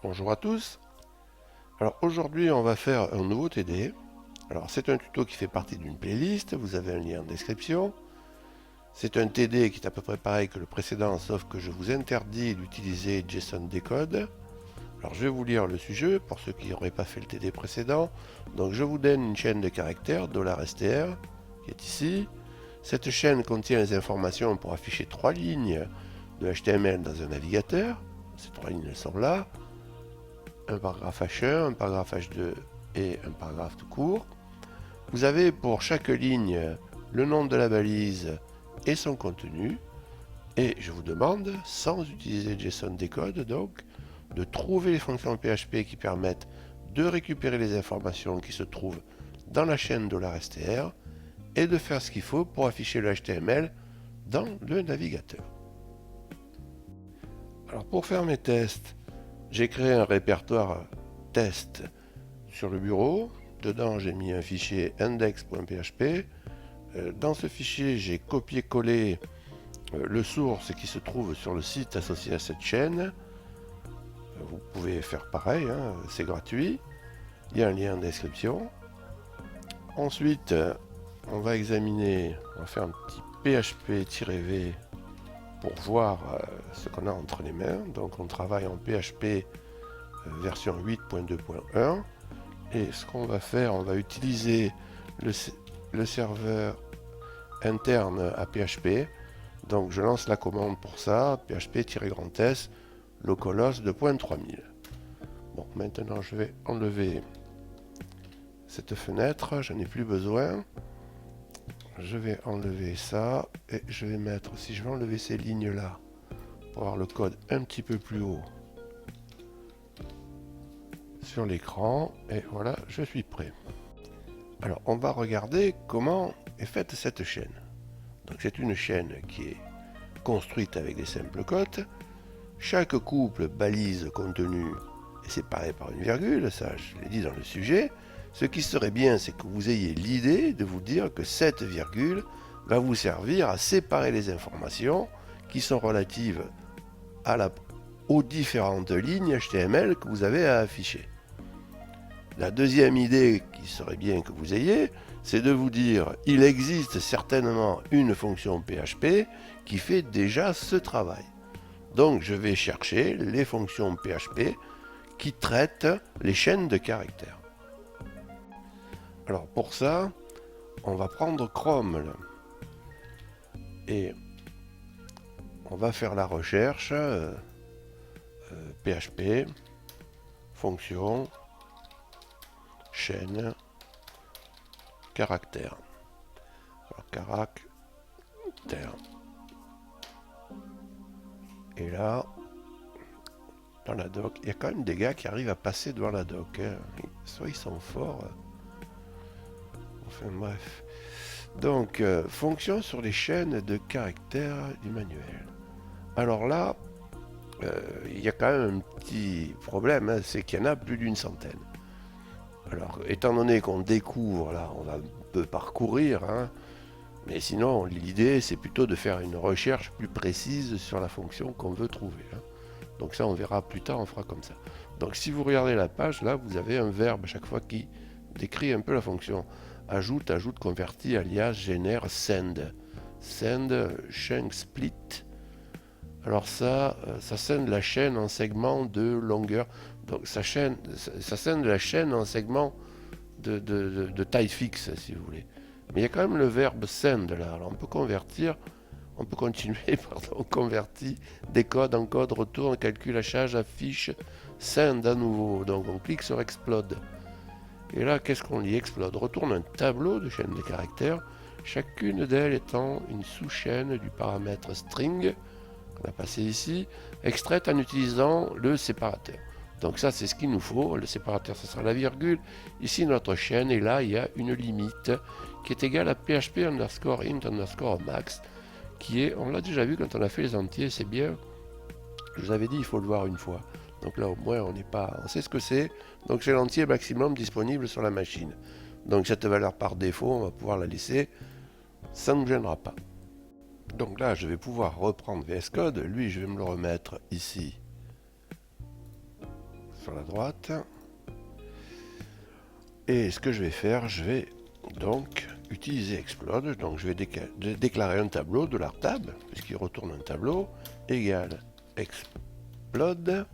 Bonjour à tous. Alors aujourd'hui on va faire un nouveau TD. Alors c'est un tuto qui fait partie d'une playlist, vous avez un lien en description. C'est un TD qui est à peu près pareil que le précédent, sauf que je vous interdis d'utiliser JSON Decode. Alors je vais vous lire le sujet pour ceux qui n'auraient pas fait le TD précédent. Donc je vous donne une chaîne de caractères $str qui est ici. Cette chaîne contient les informations pour afficher 3 lignes de HTML dans un navigateur. Ces 3 lignes sont là. Un paragraphe H1, un paragraphe H2 et un paragraphe tout court. Vous avez pour chaque ligne le nom de la balise et son contenu. Et je vous demande, sans utiliser JSON Decode, donc, de trouver les fonctions PHP qui permettent de récupérer les informations qui se trouvent dans la chaîne $str et de faire ce qu'il faut pour afficher le HTML dans le navigateur. Alors pour faire mes tests, j'ai créé un répertoire test sur le bureau. Dedans, j'ai mis un fichier index.php. Dans ce fichier, j'ai copié-collé le source qui se trouve sur le site associé à cette chaîne. Vous pouvez faire pareil, hein, c'est gratuit. Il y a un lien en description. Ensuite, on va examiner, on va faire un petit php-v pour voir ce qu'on a entre les mains. Donc on travaille en PHP version 8.2.1 et ce qu'on va faire, on va utiliser le serveur interne à PHP. Donc je lance la commande pour ça, php-s localhost 2.3000. Bon, maintenant je vais enlever cette fenêtre, je n'ai plus besoin. Je vais enlever ça et je vais mettre, si je vais enlever ces lignes là pour avoir le code un petit peu plus haut sur l'écran, et voilà, je suis prêt. Alors on va regarder comment est faite cette chaîne. Donc c'est une chaîne qui est construite avec des simples cotes. Chaque couple balise contenu est séparé par une virgule, ça je l'ai dit dans le sujet. Ce qui serait bien, c'est que vous ayez l'idée de vous dire que cette virgule va vous servir à séparer les informations qui sont relatives aux différentes lignes HTML que vous avez à afficher. La deuxième idée qui serait bien que vous ayez, c'est de vous dire il existe certainement une fonction PHP qui fait déjà ce travail. Donc je vais chercher les fonctions PHP qui traitent les chaînes de caractères. Alors pour ça, on va prendre Chrome là, et on va faire la recherche PHP, fonction, chaîne, caractère. Alors caractère. Et là, dans la doc, il y a quand même des gars qui arrivent à passer devant la doc. Hein. Soit ils sont forts. Enfin bref. Donc, fonction sur les chaînes de caractères du manuel. Alors là, il y a quand même un petit problème, hein, c'est qu'il y en a plus d'une centaine. Alors, étant donné qu'on découvre, là, on va un peu parcourir, hein, mais sinon, l'idée, c'est plutôt de faire une recherche plus précise sur la fonction qu'on veut trouver. Hein. Donc ça, on verra plus tard, on fera comme ça. Donc si vous regardez la page, là, vous avez un verbe à chaque fois qui décrit un peu la fonction. Ajoute, convertit, alias, génère, send. Send, chunk, split. Alors ça scinde la chaîne en segments de longueur. Donc ça scinde la chaîne en segments de taille fixe, si vous voulez. Mais il y a quand même le verbe send là. Alors on peut continuer, pardon, convertit, décode, encode, retourne, calcule, achage, affiche, send à nouveau. Donc on clique sur explode. Et là, qu'est-ce qu'on lit? Explode. Retourne un tableau de chaînes de caractères, chacune d'elles étant une sous-chaîne du paramètre string, qu'on a passé ici, extraite en utilisant le séparateur. Donc ça, c'est ce qu'il nous faut. Le séparateur, ce sera la virgule. Ici, notre chaîne, et là, il y a une limite qui est égale à php underscore int underscore max, qui est, on l'a déjà vu quand on a fait les entiers, c'est bien. Je vous avais dit, il faut le voir une fois. Donc là, au moins, on sait ce que c'est. Donc c'est l'entier maximum disponible sur la machine. Donc cette valeur par défaut, on va pouvoir la laisser. Ça ne nous gênera pas. Donc là, je vais pouvoir reprendre VS Code. Lui, je vais me le remettre ici sur la droite. Et ce que je vais faire, je vais donc utiliser explode. Donc je vais déclarer un tableau de $tab, puisqu'il retourne un tableau, égal explode.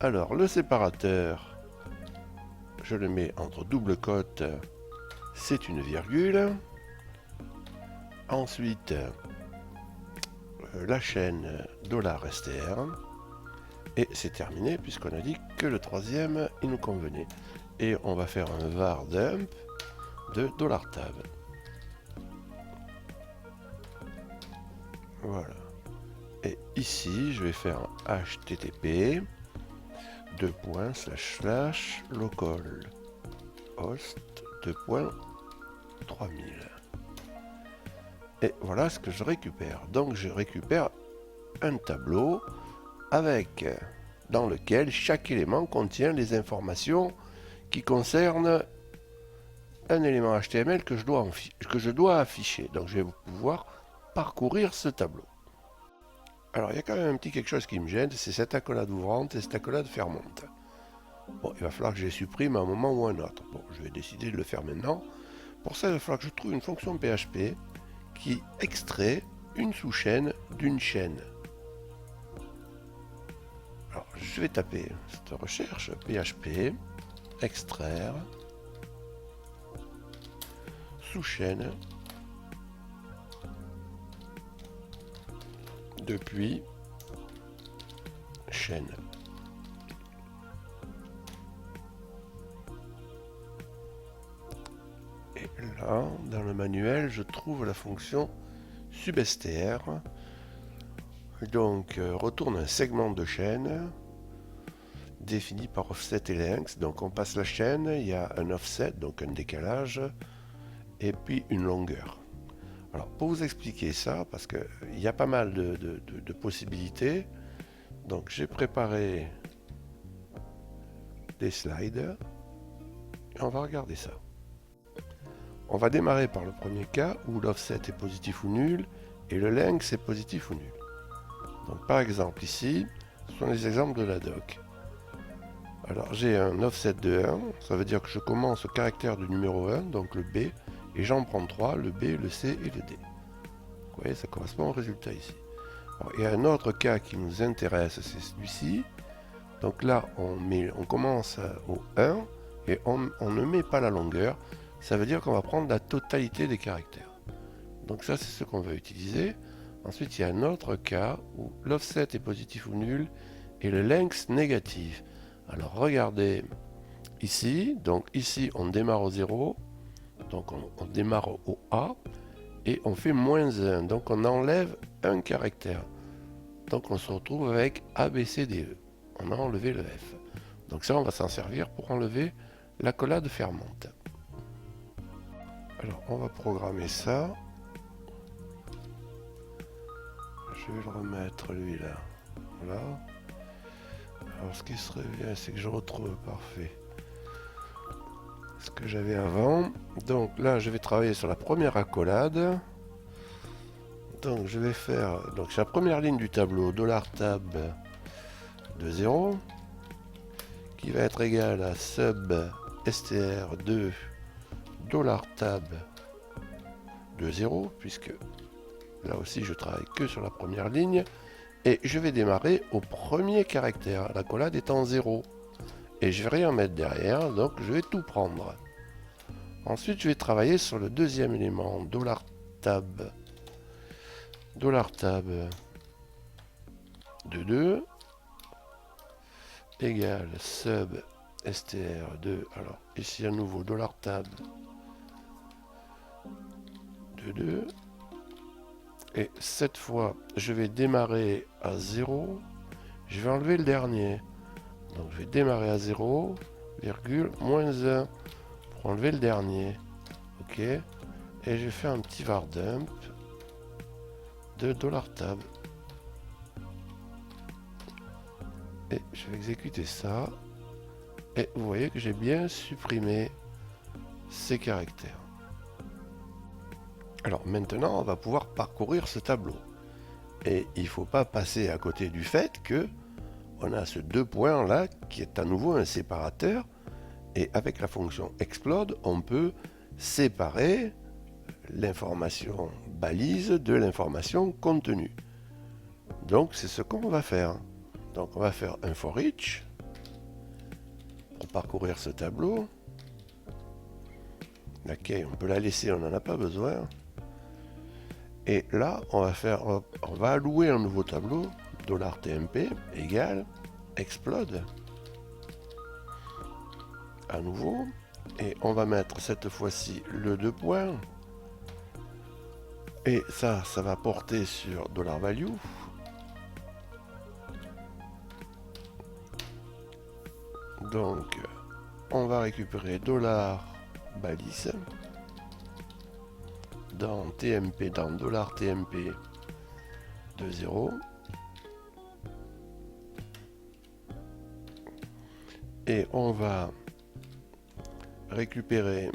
Alors le séparateur, je le mets entre double cote, c'est une virgule. Ensuite, la chaîne $str. Et c'est terminé, puisqu'on a dit que le troisième, il nous convenait. Et on va faire un var dump de $tab. Voilà. Et ici, je vais faire un http //localhost 2.3000. Et voilà ce que je récupère. Donc je récupère un tableau avec dans lequel chaque élément contient les informations qui concernent un élément HTML que je dois afficher. Donc je vais pouvoir parcourir ce tableau. Alors il y a quand même un petit quelque chose qui me gêne, c'est cette accolade ouvrante et cette accolade fermante. Bon, il va falloir que je les supprime à un moment ou à un autre. Bon, je vais décider de le faire maintenant. Pour ça, il va falloir que je trouve une fonction PHP qui extrait une sous-chaîne d'une chaîne. Alors, je vais taper cette recherche PHP, extraire, sous-chaîne, depuis, chaîne. Et là, dans le manuel, je trouve la fonction substr. Donc, retourne un segment de chaîne défini par offset et length. Donc, on passe la chaîne, il y a un offset, donc un décalage, et puis une longueur. Alors, pour vous expliquer ça, parce qu'il y a pas mal de possibilités, donc j'ai préparé des slides, et on va regarder ça. On va démarrer par le premier cas où l'offset est positif ou nul et le length est positif ou nul. Donc par exemple ici, ce sont les exemples de la doc. Alors j'ai un offset de 1, ça veut dire que je commence au caractère du numéro 1, donc le B, et j'en prends 3, le B, le C et le D. Vous voyez, ça correspond au résultat ici. Alors, il y a un autre cas qui nous intéresse, c'est celui-ci. Donc là, on commence au 1 et on ne met pas la longueur. Ça veut dire qu'on va prendre la totalité des caractères. Donc ça, c'est ce qu'on va utiliser. Ensuite, il y a un autre cas où l'offset est positif ou nul et le length négatif. Alors regardez ici. Donc ici, on démarre au 0. Donc on démarre au A et on fait -1. Donc on enlève un caractère. Donc on se retrouve avec ABCDE. On a enlevé le F. Donc ça, on va s'en servir pour enlever l'accolade fermante. Alors, on va programmer ça. Je vais le remettre, lui, là. Voilà. Alors, ce qui serait bien, c'est que je retrouve parfait ce que j'avais avant. Donc là, je vais travailler sur la première accolade. Donc, je vais faire... Donc, c'est la première ligne du tableau, $tab de 0, qui va être égal à sub str de $tab de 0, puisque là aussi je travaille que sur la première ligne, et je vais démarrer au premier caractère, l'accolade étant 0, et je vais rien mettre derrière, donc je vais tout prendre. Ensuite je vais travailler sur le deuxième élément, $tab de 2 égale sub str2, alors ici à nouveau $tab de 2, et cette fois je vais démarrer à 0, je vais enlever le dernier, donc je vais démarrer à 0, virgule, -1 pour enlever le dernier, ok, et je vais faire un petit var dump de $tab, et je vais exécuter ça, et vous voyez que j'ai bien supprimé ces caractères. Alors maintenant, on va pouvoir parcourir ce tableau. Et il ne faut pas passer à côté du fait que on a ce 2 points là qui est à nouveau un séparateur. Et avec la fonction explode, on peut séparer l'information balise de l'information contenue. Donc c'est ce qu'on va faire. Donc on va faire un for each pour parcourir ce tableau. La key, on peut la laisser, on n'en a pas besoin. Et là, on va allouer un nouveau tableau, $tmp égale explode. À nouveau. Et on va mettre cette fois-ci le 2 points. Et ça va porter sur $value. Donc, on va récupérer $balise dans TMP, dans $tmp de 0. Et on va récupérer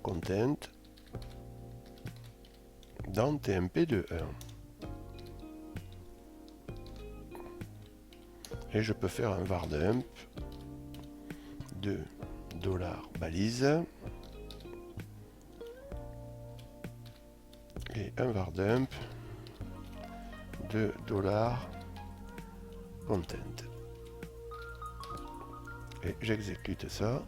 $content dans TMP de 1. Et je peux faire un var dump de $balise et un var dump de $content. Et j'exécute ça.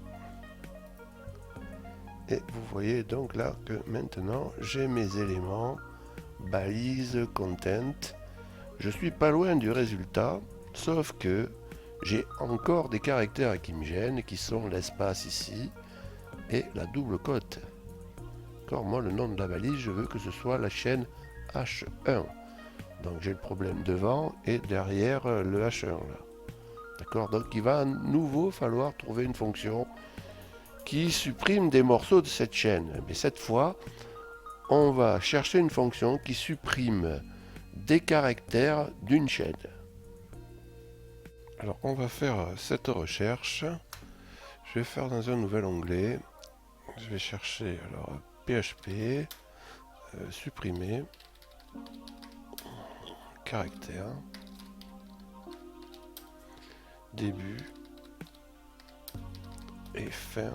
Et vous voyez donc là que maintenant j'ai mes éléments balise content. Je suis pas loin du résultat, sauf que j'ai encore des caractères qui me gênent, qui sont l'espace ici et la double cote. D'accord, moi le nom de la balise, je veux que ce soit la chaîne H1. Donc j'ai le problème devant et derrière le H1 là. D'accord, donc il va à nouveau falloir trouver une fonction qui supprime des morceaux de cette chaîne. Mais cette fois, on va chercher une fonction qui supprime des caractères d'une chaîne. Alors on va faire cette recherche. Je vais faire dans un nouvel onglet. Je vais chercher alors PHP, supprimer, caractère, début et fin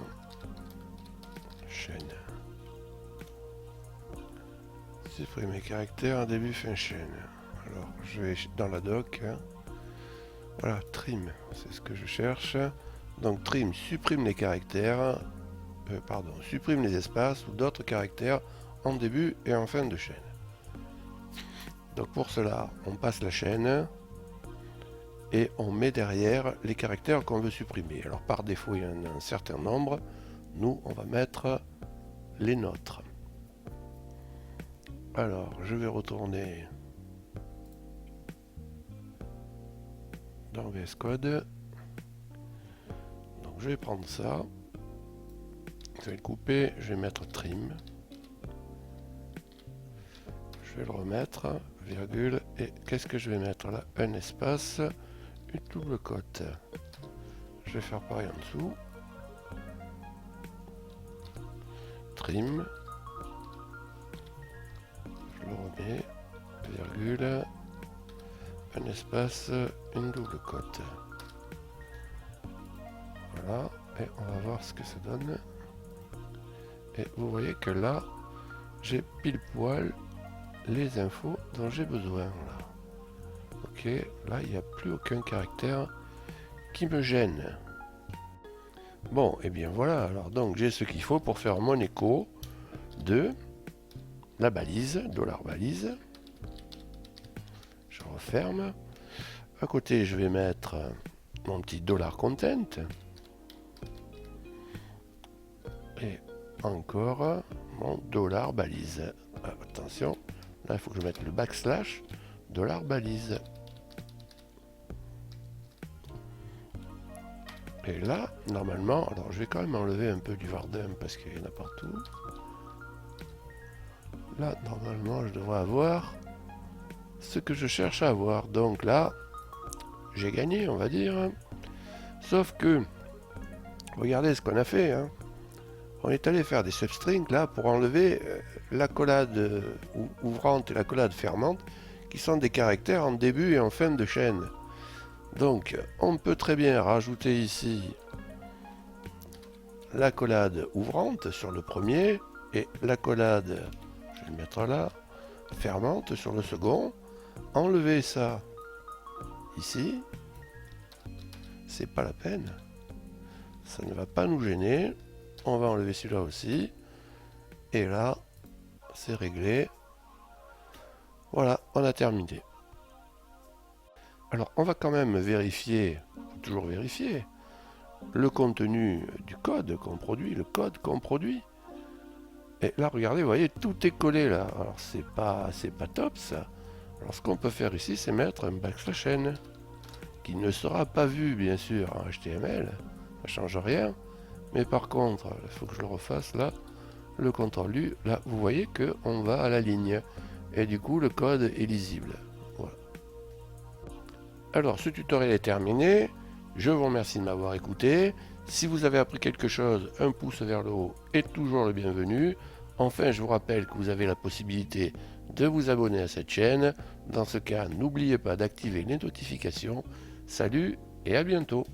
chaîne. Supprimer caractère, début, fin chaîne. Alors je vais dans la doc. Voilà, trim, c'est ce que je cherche. Donc trim supprime les caractères, supprime les espaces ou d'autres caractères en début et en fin de chaîne. Donc pour cela, on passe la chaîne et on met derrière les caractères qu'on veut supprimer. Alors par défaut, il y en a un certain nombre. Nous, on va mettre les nôtres. Alors, je vais retourner dans VS Code. Donc je vais prendre ça. Je vais le couper, je vais mettre trim. Je vais le remettre, virgule, et qu'est-ce que je vais mettre là? Un espace, une double cote. Je vais faire pareil en dessous. Trim. Je le remets, virgule, un espace, une double cote. Voilà, et on va voir ce que ça donne. Et vous voyez que là, j'ai pile poil les infos dont j'ai besoin. Là. Ok, là, il n'y a plus aucun caractère qui me gêne. Bon, et bien voilà, alors donc j'ai ce qu'il faut pour faire mon écho de la balise, $balise. Je referme. À côté, je vais mettre mon petit $content. Et encore mon $balise. Ah, attention, là il faut que je mette le backslash $balise. Et là, normalement, alors je vais quand même enlever un peu du vardum parce qu'il y en a partout. Là, normalement, je devrais avoir ce que je cherche à avoir. Donc là, j'ai gagné, on va dire. Sauf que, regardez ce qu'on a fait. Hein. On est allé faire des substrings là pour enlever l'accolade ouvrante et l'accolade fermante qui sont des caractères en début et en fin de chaîne. Donc, on peut très bien rajouter ici l'accolade ouvrante sur le premier et l'accolade, je vais le mettre là, fermante sur le second. Enlever ça ici, c'est pas la peine. Ça ne va pas nous gêner. On va enlever celui-là aussi. Et là, c'est réglé. Voilà, on a terminé. Alors, on va quand même vérifier, toujours vérifier, le contenu du code qu'on produit, le code qu'on produit. Et là, regardez, vous voyez, tout est collé là. Alors, c'est pas top ça. Alors, ce qu'on peut faire ici, c'est mettre un backslash n, qui ne sera pas vu, bien sûr, en HTML. Ça change rien. Mais par contre, il faut que je le refasse là. Le CTRL U, là, vous voyez qu'on va à la ligne. Et du coup, le code est lisible. Voilà. Alors, ce tutoriel est terminé. Je vous remercie de m'avoir écouté. Si vous avez appris quelque chose, un pouce vers le haut est toujours le bienvenu. Enfin, je vous rappelle que vous avez la possibilité de vous abonner à cette chaîne. Dans ce cas, n'oubliez pas d'activer les notifications. Salut et à bientôt.